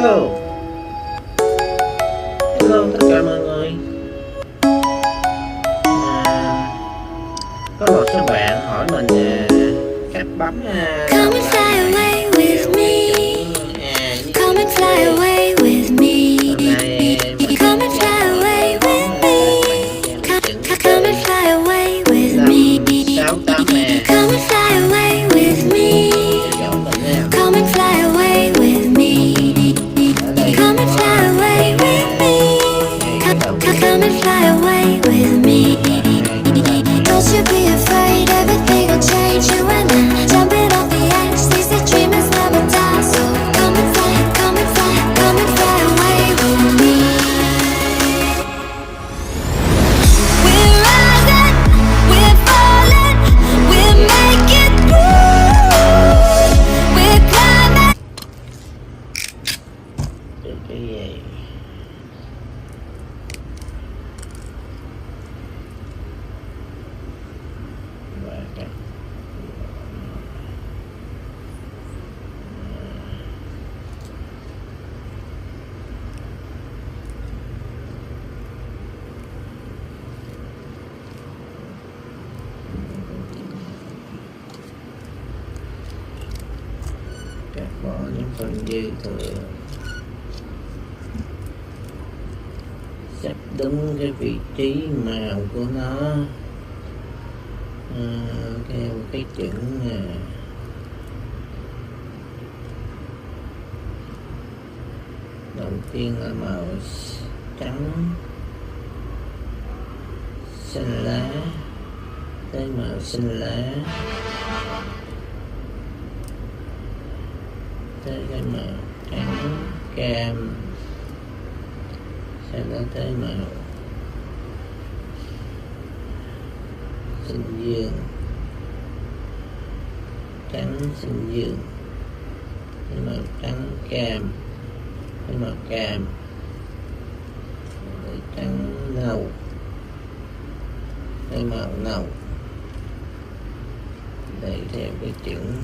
Hello. Hello tất cả mọi người. Có một số bạn hỏi mình cách bấm Come and fly away with me. Come and fly away with me. Come and fly away with me. Come and fly away with me. Come and fly away with me. Come and fly away with me. Come and fly away with me. Come and fly away with me. Don't you be afraid, everything will change. You and I jumping off the edge. They say dreamers never die. So come and fly, come and fly, come and fly away with me. We're rising, we're falling, we're making through. We're climbing. cái gì và cắt bỏ những phần dư thừa, sắp đúng cái vị trí màu của nó theo cái chuẩn đầu tiên là màu trắng xanh lá tới màu xanh lá tới cái màu trắng cam, sau đó tới màu xanh dương, trắng xanh dương, tới màu trắng cam, tới màu cam, tới trắng nâu, tới màu nâu. Đây theo cái chuẩn